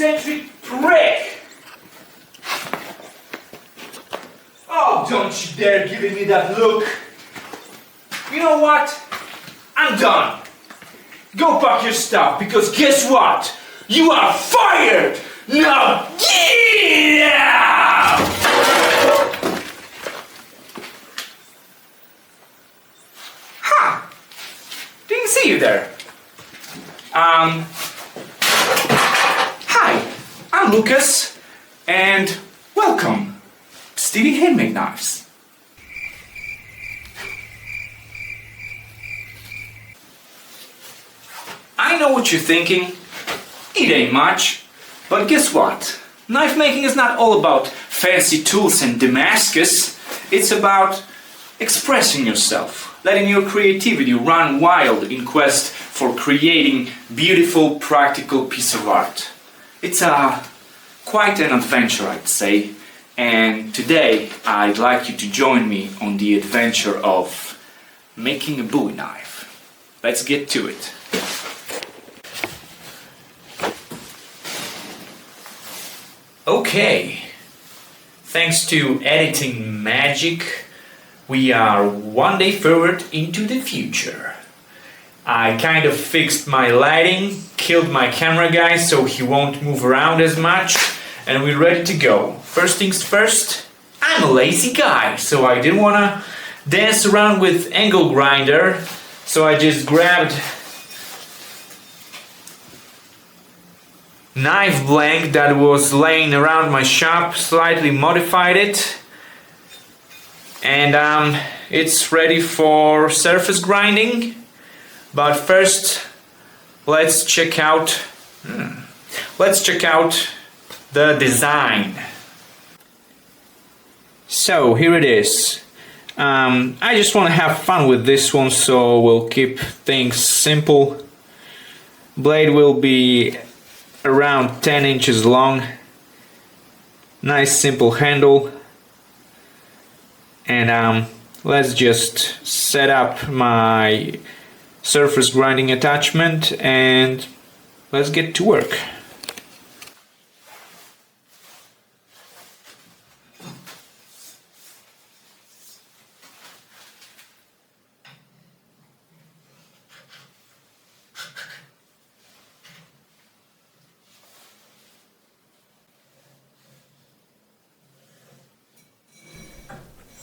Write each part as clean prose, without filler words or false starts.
eccentric prick! Oh, don't you dare give me that look! You know what? I'm done! Go pack your stuff, because guess what? You are fired! Now get out! Ha! Didn't see you there. Hi, I'm Lucas, and welcome to Stealing Handmade Knives. I know what you're thinking. It ain't much. But guess what? Knife making is not all about fancy tools and Damascus. It's about expressing yourself, letting your creativity run wild in quest for creating beautiful, practical piece of art. It's quite an adventure, I'd say. And today I'd like you to join me on the adventure of making a Bowie knife. Let's get to it. Okay, thanks to editing magic, we are one day forward into the future. I kind of fixed my lighting, killed my camera guy so he won't move around as much, and we're ready to go. First things first, I'm a lazy guy, so I didn't want to dance around with angle grinder, so I just grabbed knife blank that was laying around my shop, slightly modified it, and it's ready for surface grinding. But first, let's check out the design. So here it is. I just want to have fun with this one, so we'll keep things simple. Blade will be around 10 inches long, nice simple handle, and let's just set up my surface grinding attachment and let's get to work.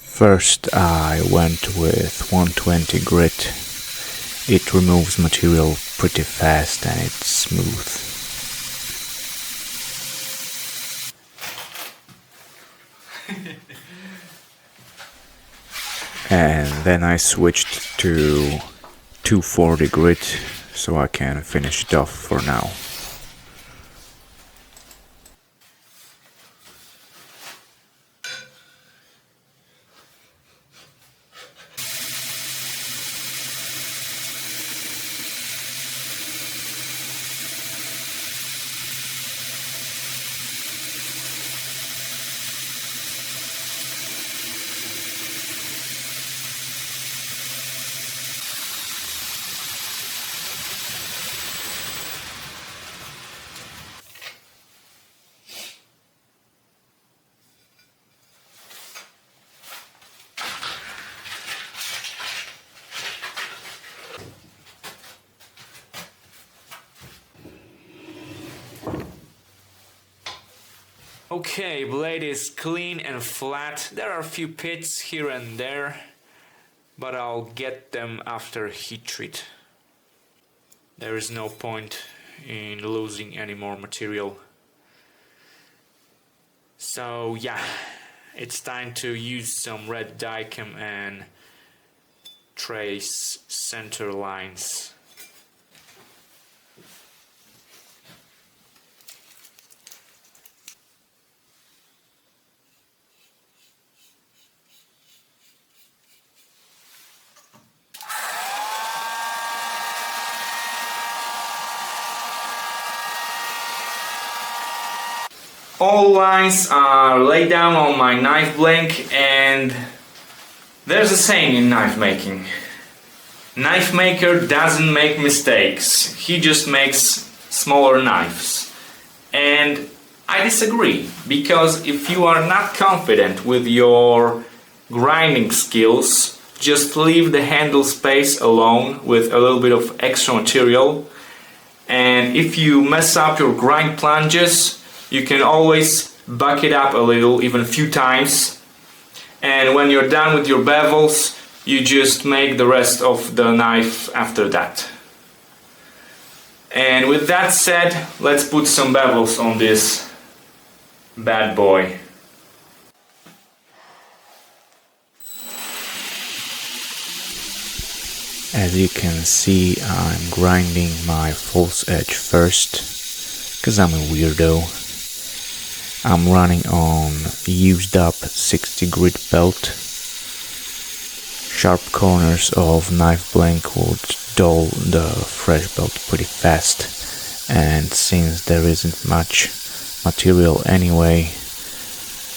First I went with 120 grit. It removes material pretty fast and it's smooth. And then I switched to 240 grit so I can finish it off for now. Okay, blade is clean and flat. There are a few pits here and there, but I'll get them after heat treat. There is no point in losing any more material. So yeah, it's time to use some red Dykem and trace center lines. All lines are laid down on my knife blank, and there's a saying in knife making. Knife maker doesn't make mistakes, he just makes smaller knives. And I disagree, because if you are not confident with your grinding skills, just leave the handle space alone with a little bit of extra material. And if you mess up your grind plunges, you can always buck it up a little, even a few times. And when you're done with your bevels, you just make the rest of the knife after that. And with that said, let's put some bevels on this bad boy. As you can see, I'm grinding my false edge first, cause I'm a weirdo. I'm running on used up 60 grit belt. Sharp corners of knife blank would dull the fresh belt pretty fast, and since there isn't much material anyway,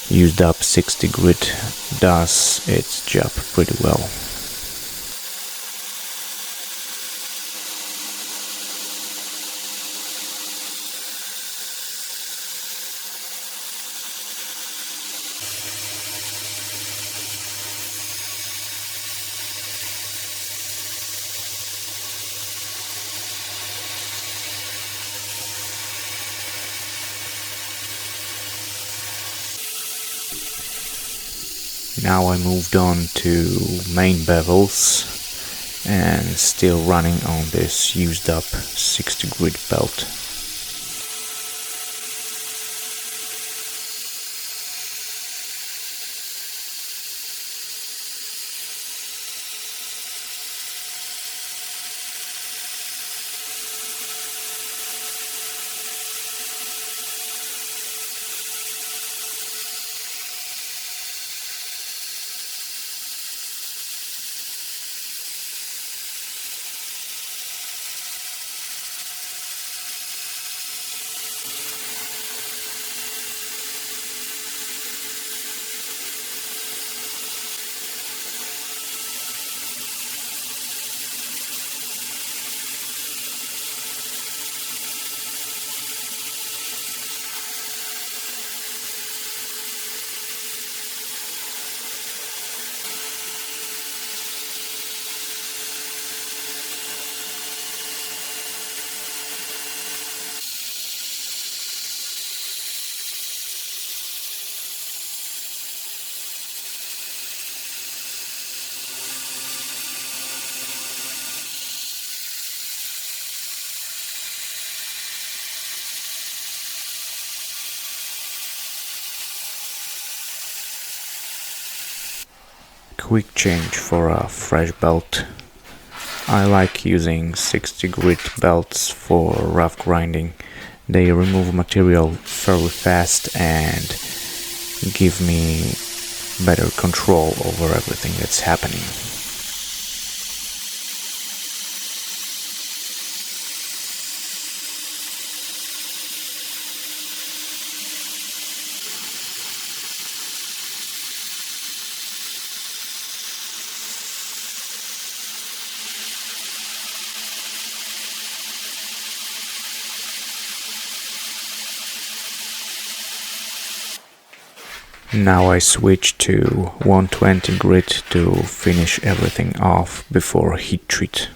used up 60 grit does its job pretty well. Now I moved on to main bevels and still running on this used up 60 grit belt. Quick change for a fresh belt. I like using 60 grit belts for rough grinding. They remove material fairly fast and give me better control over everything that's happening. Now I switch to 120 grit to finish everything off before heat treat.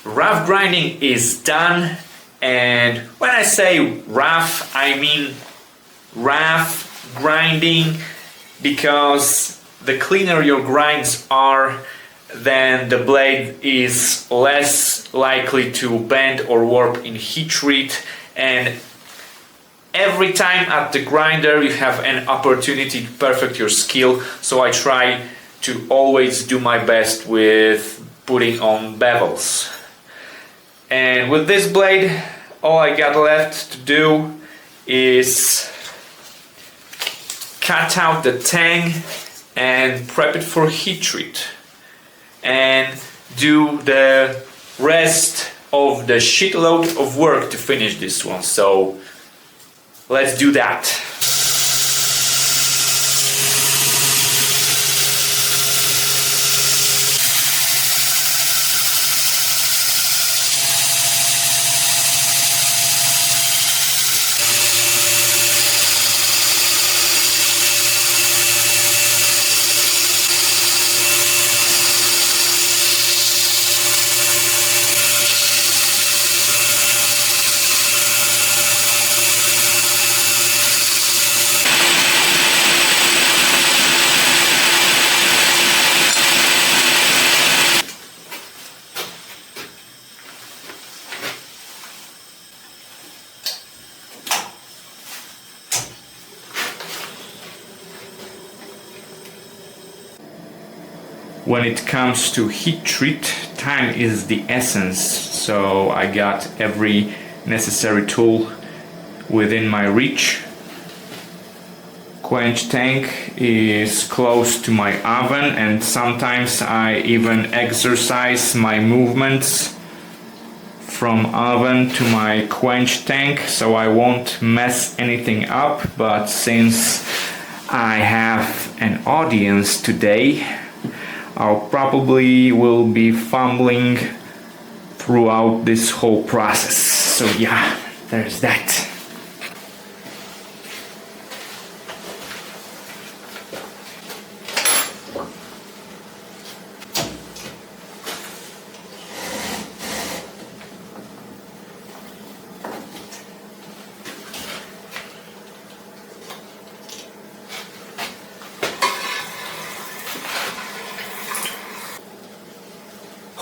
rough grinding is done, and when I say rough, I mean rough grinding, because the cleaner your grinds are, then the blade is less likely to bend or warp in heat treat, and every time at the grinder you have an opportunity to perfect your skill, so I try to always do my best with putting on bevels. And with this blade, all I got left to do is cut out the tang and prep it for heat treat, and do the rest of the shitload of work to finish this one. So let's do that. When it comes to heat treat, time is the essence, so I got every necessary tool within my reach. Quench tank is close to my oven, and sometimes I even exercise my movements from oven to my quench tank so I won't mess anything up. But since I have an audience today, I'll probably will be fumbling throughout this whole process. So yeah, there's that.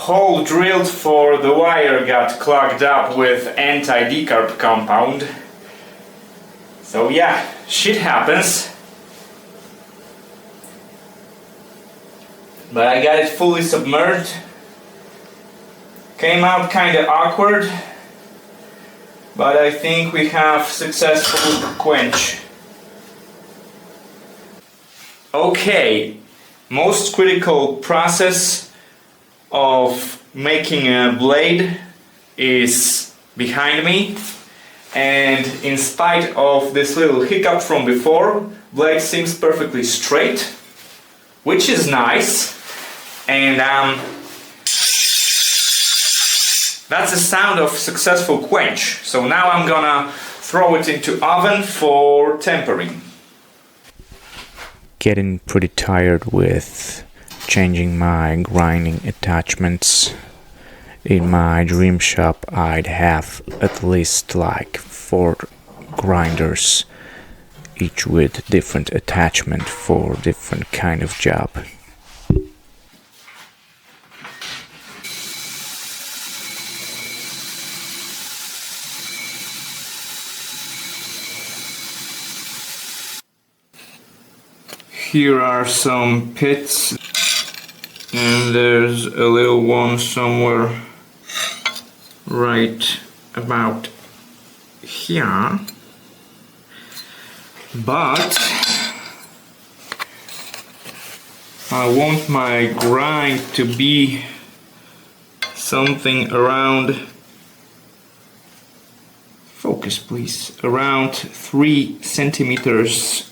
Hole drilled for the wire got clogged up with anti-decarb compound. So yeah, shit happens. But I got it fully submerged. Came out kinda awkward, but I think we have successful quench. Okay, most critical process of making a blade is behind me, and in spite of this little hiccup from before, blade seems perfectly straight, which is nice. And that's the sound of successful quench. So now I'm gonna throw it into oven for tempering. Getting pretty tired with changing my grinding attachments. In my dream shop I'd have at least like 4 grinders, each with different attachment for different kind of job. Here are some pits, and there's a little one somewhere right about here, but I want my grind to be something around, focus please, around 3 centimeters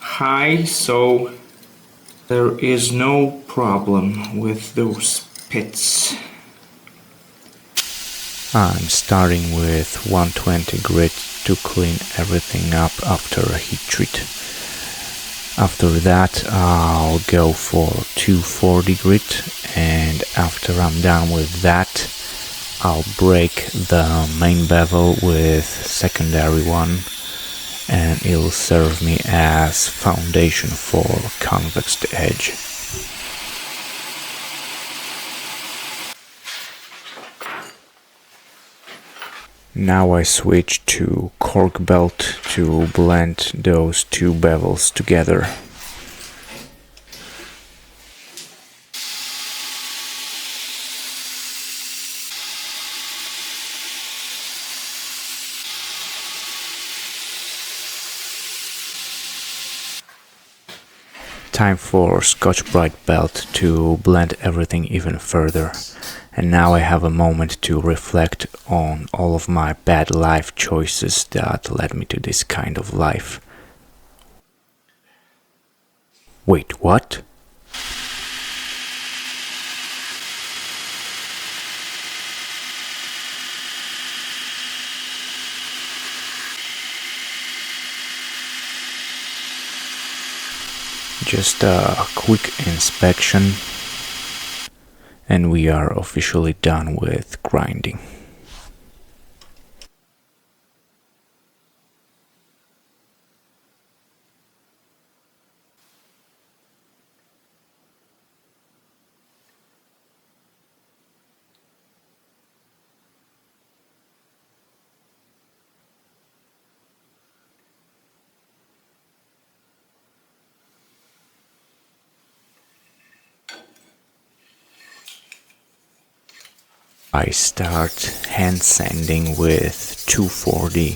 high, so there is no problem with those pits. I'm starting with 120 grit to clean everything up after a heat treat. After that I'll go for 240 grit, and after I'm done with that I'll break the main bevel with secondary one, and it'll serve me as foundation for convexed edge. Now I switch to cork belt to blend those two bevels together. Time for Scotch-Brite belt to blend everything even further. And now I have a moment to reflect on all of my bad life choices that led me to this kind of life. Wait, what? Just a quick inspection, and we are officially done with grinding. I start hand sanding with 240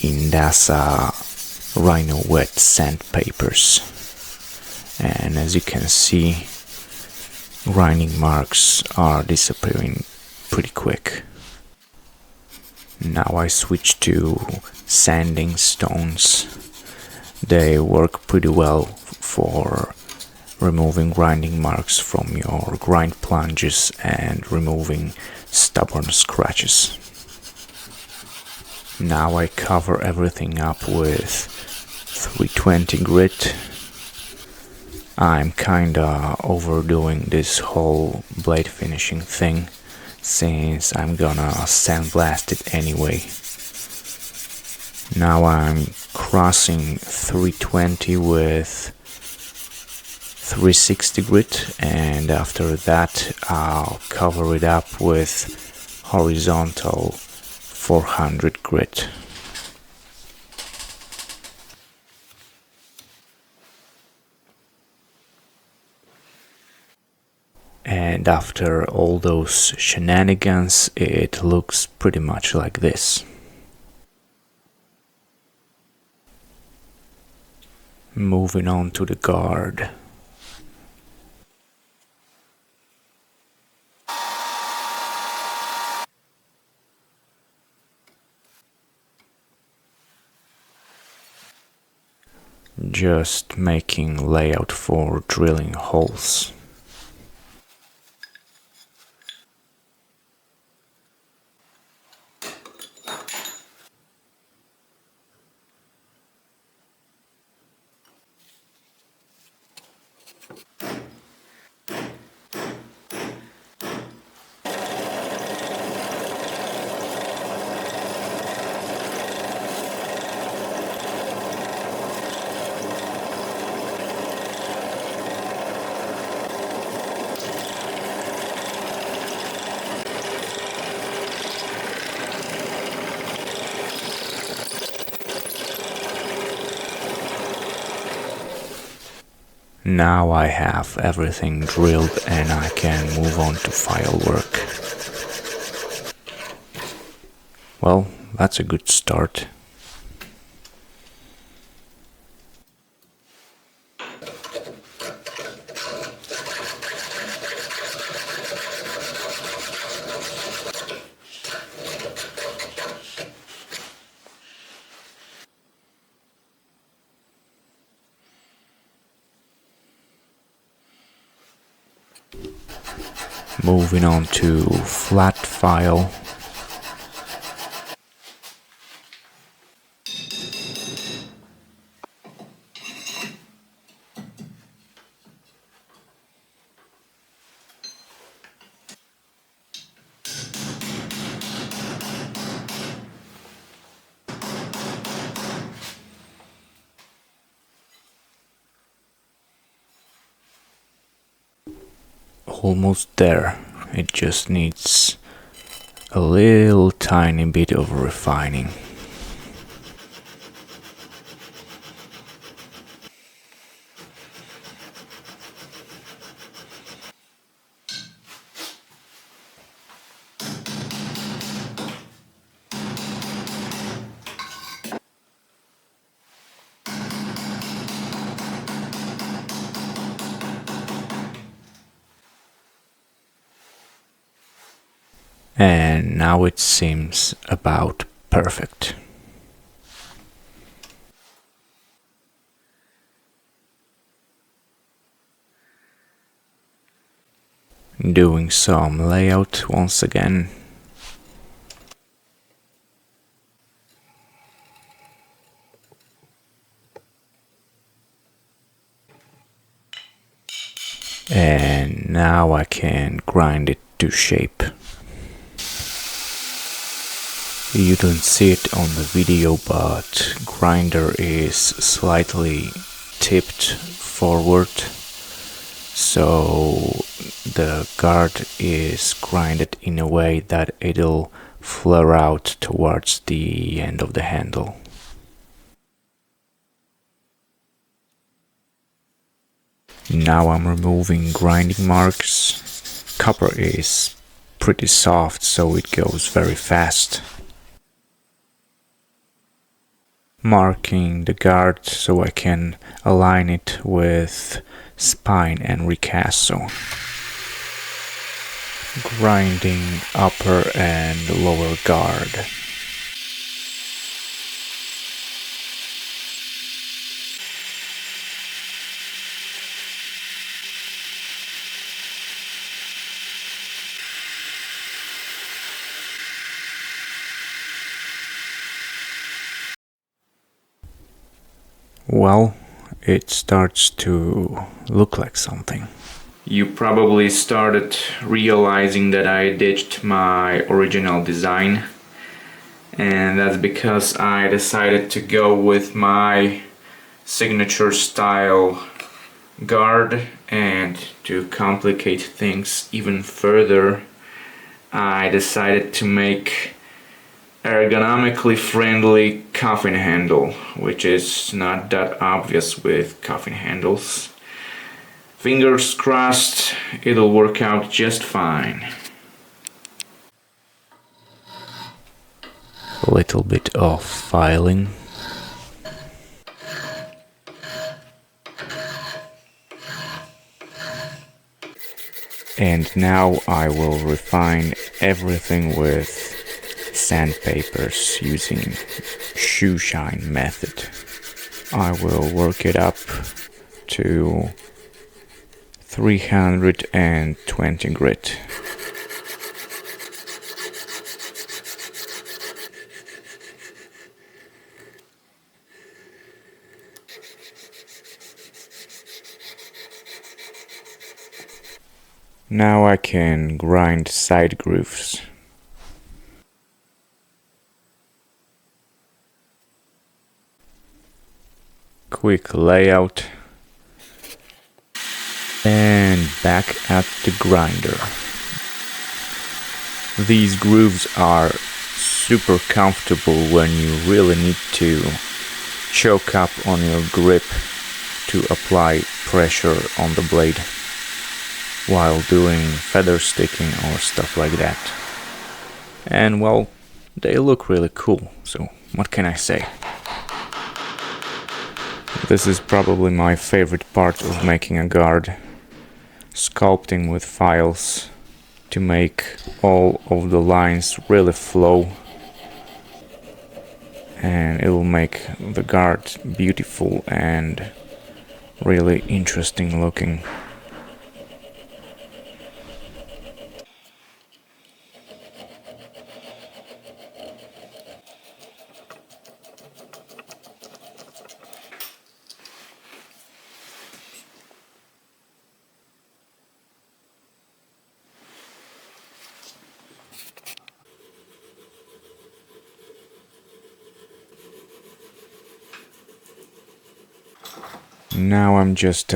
Indasa Rhino wet sandpapers, and as you can see, grinding marks are disappearing pretty quick. Now I switch to sanding stones. They work pretty well for removing grinding marks from your grind plunges and removing stubborn scratches. Now I cover everything up with 320 grit. I'm kinda overdoing this whole blade finishing thing, since I'm gonna sandblast it anyway. Now I'm crossing 320 with 360 grit, and after that I'll cover it up with horizontal 400 grit. And after all those shenanigans, it looks pretty much like this. Moving on to the guard. Just making layout for drilling holes. Now I have everything drilled and I can move on to file work. Well, that's a good start. Moving on to flat file. almost there. It just needs a little tiny bit of refining. And now it seems about perfect. Doing some layout once again. And now I can grind it to shape. You don't see it on the video, but grinder is slightly tipped forward, so the guard is grinded in a way that it'll flare out towards the end of the handle. Now I'm removing grinding marks. Copper is pretty soft, so it goes very fast. Marking the guard so I can align it with spine and ricasso. Grinding upper and lower guard. Well, it starts to look like something. You probably started realizing that I ditched my original design, and that's because I decided to go with my signature style guard, and to complicate things even further, I decided to make ergonomically friendly coffin handle, which is not that obvious with coffin handles. Fingers crossed, it'll work out just fine. A little bit of filing. And now I will refine everything with sandpapers using shoe shine method. I will work it up to 320 grit. Now I can grind side grooves. Quick layout. And back at the grinder. These grooves are super comfortable when you really need to choke up on your grip to apply pressure on the blade while doing feather sticking or stuff like that. And well, they look really cool, so what can I say? This is probably my favorite part of making a guard. Sculpting with files to make all of the lines really flow, and it will make the guard beautiful and really interesting looking. Now I'm just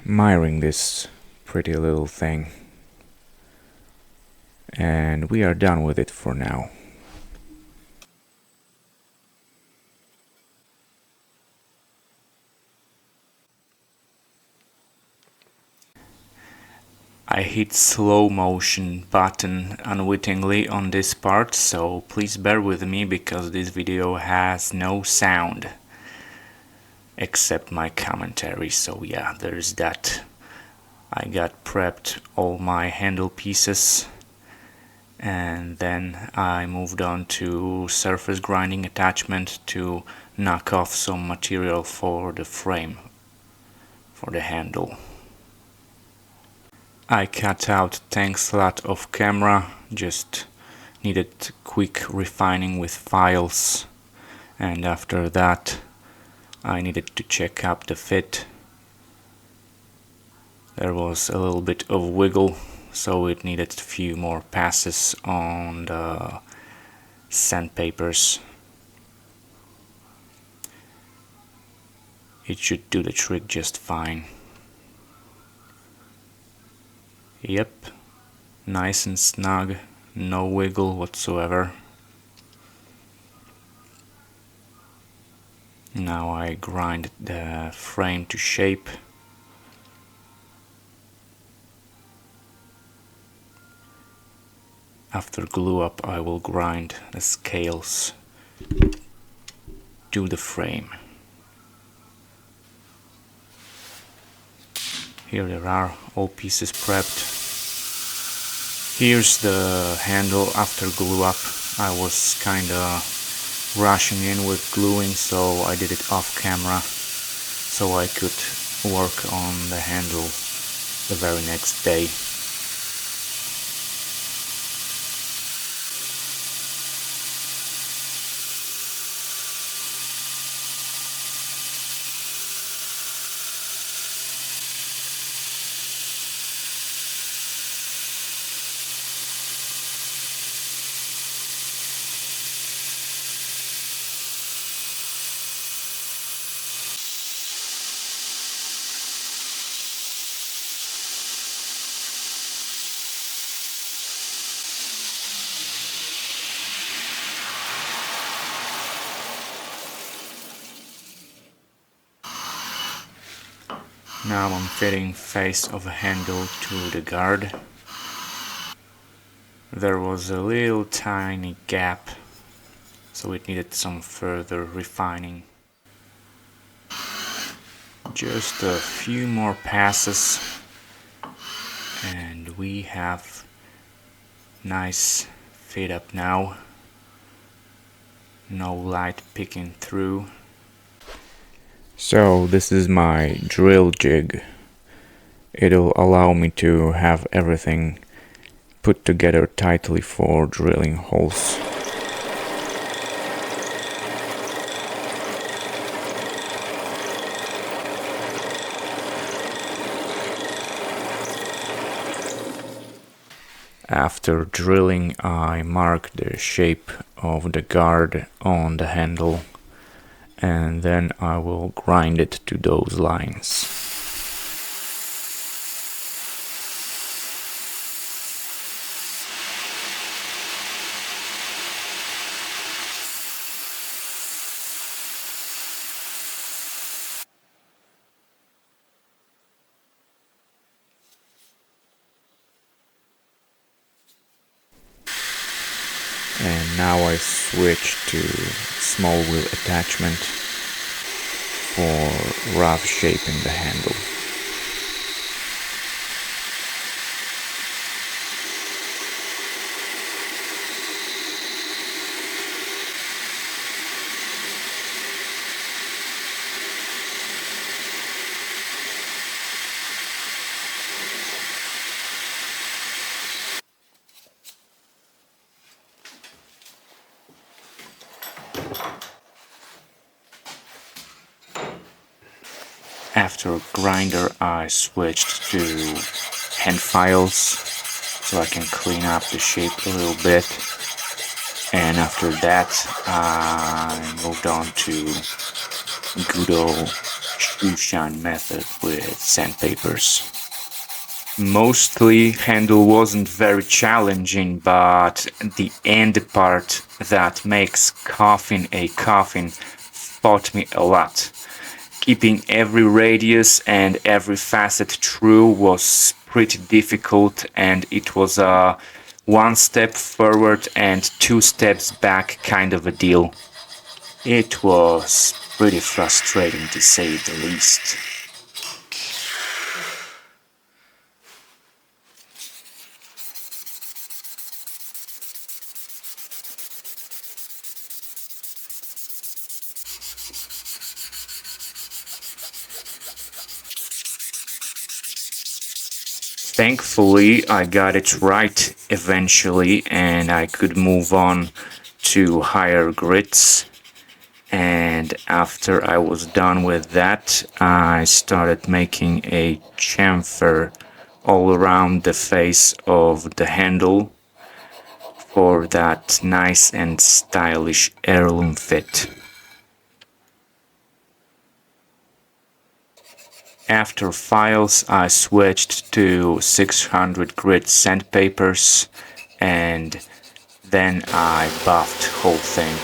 miring this pretty little thing. and we are done with it for now. I hit slow motion button unwittingly on this part, so please bear with me because this video has no sound except my commentary, so yeah, there's that. I got prepped all my handle pieces and then I moved on to surface grinding attachment to knock off some material for the frame, for the handle. I cut out tank slot off camera, just needed quick refining with files, and after that I needed to check up the fit. There was a little bit of wiggle, so it needed a few more passes on the sandpapers. It should do the trick just fine. Yep, nice and snug, no wiggle whatsoever. Now I grind the frame to shape. After glue up I will grind the scales to the frame. Here there are all pieces prepped. Here's the handle after glue up. I was kinda rushing in with gluing, so I did it off camera so I could work on the handle the very next day. Now I'm fitting face of a handle to the guard. There was a little tiny gap, so it needed some further refining. Just a few more passes and we have nice fit up now. No light picking through. So this is my drill jig. It'll allow me to have everything put together tightly for drilling holes. After drilling, I mark the shape of the guard on the handle, and then I will grind it to those lines. And now I switch to small wheel attachment for rough shaping the handle. After grinder, I switched to hand files so I can clean up the shape a little bit, and after that I moved on to good old shoe shine method with sandpapers. Mostly handle wasn't very challenging, but the end part that makes coffin a coffin taught me a lot. Keeping every radius and every facet true was pretty difficult, and it was a one step forward and two steps back kind of a deal. It was pretty frustrating to say the least. Thankfully, I got it right eventually, and I could move on to higher grits. And after I was done with that, I started making a chamfer all around the face of the handle for that nice and stylish heirloom fit. After files, I switched to 600 grit sandpapers, and then I buffed whole thing.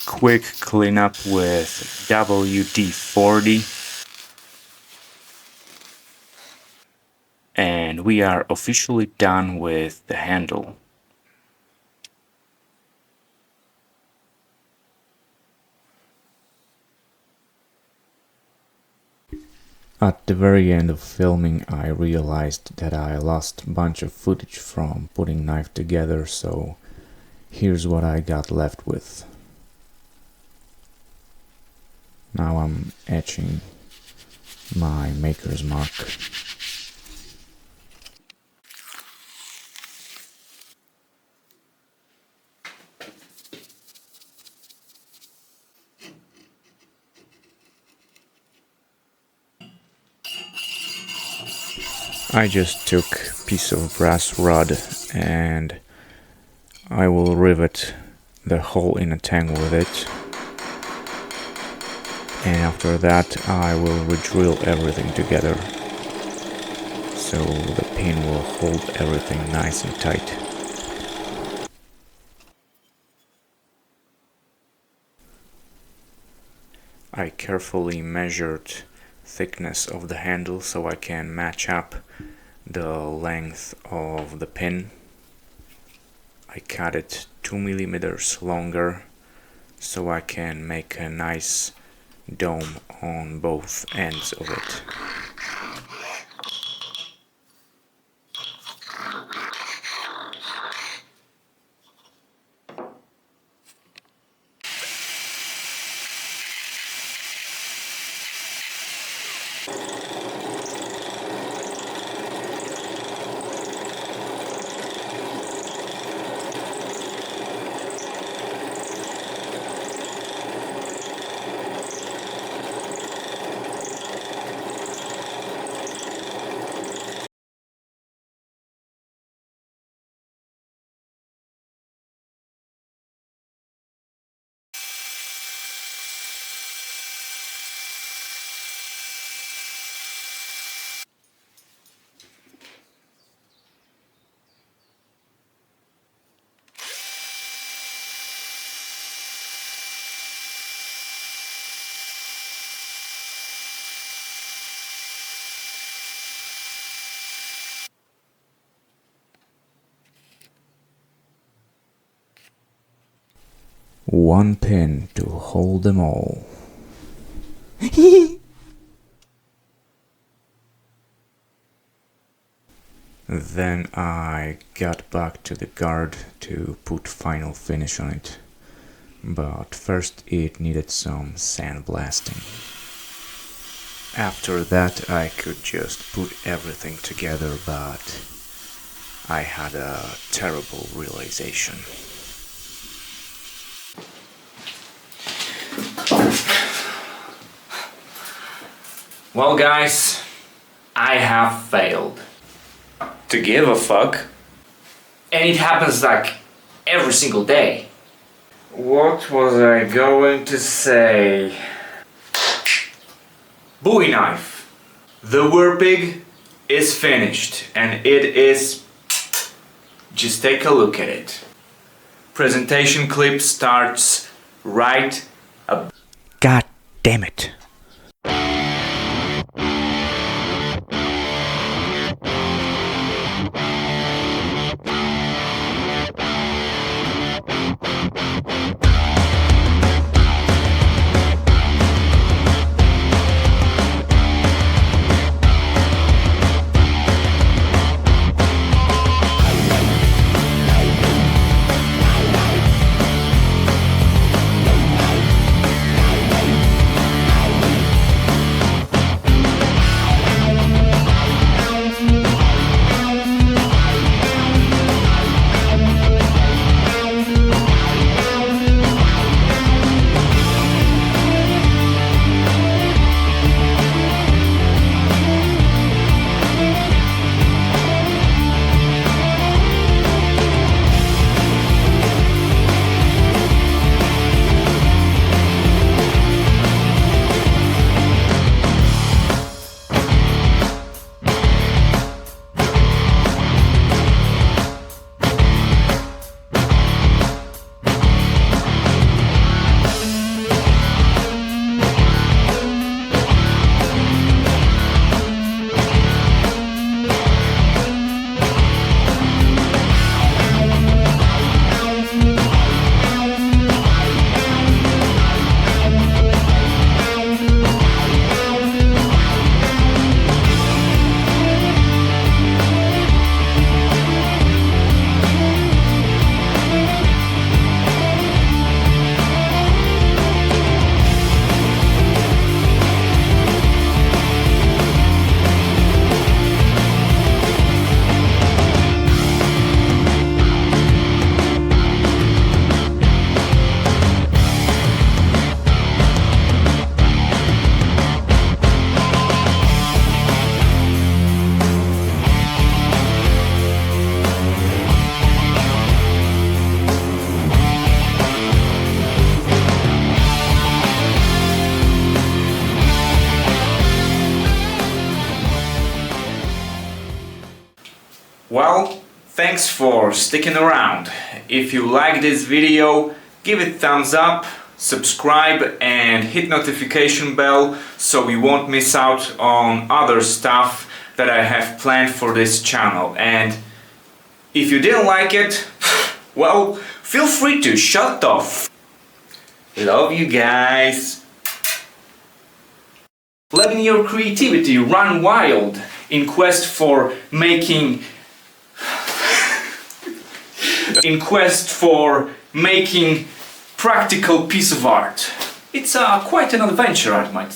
Quick cleanup with WD-40, and we are officially done with the handle. At the very end of filming, I realized that I lost a bunch of footage from putting knife together, so here's what I got left with. Now I'm etching my maker's mark. I just took a piece of brass rod and I will rivet the hole in a tang with it. And after that I will re-drill everything together so the pin will hold everything nice and tight. I carefully measured thickness of the handle so I can match up the length of the pin. I cut it 2 millimeters longer so I can make a nice dome on both ends of it. One pin to hold them all. Then I got back to the guard to put final finish on it. But first it needed some sandblasting. After that I could just put everything together, but I had a terrible realization. Well guys, I have failed to give a fuck. And it happens like every single day. What was I going to say? Bowie knife. The Werpig is finished and it is... Just take a look at it. Presentation clip starts right up. God damn it. Well, thanks for sticking around. If you like this video, give it thumbs up, subscribe and hit notification bell so you won't miss out on other stuff that I have planned for this channel. And if you didn't like it, well, feel free to shut off. Love you guys. Letting your creativity run wild in quest for making practical piece of art. It's quite an adventure, I might.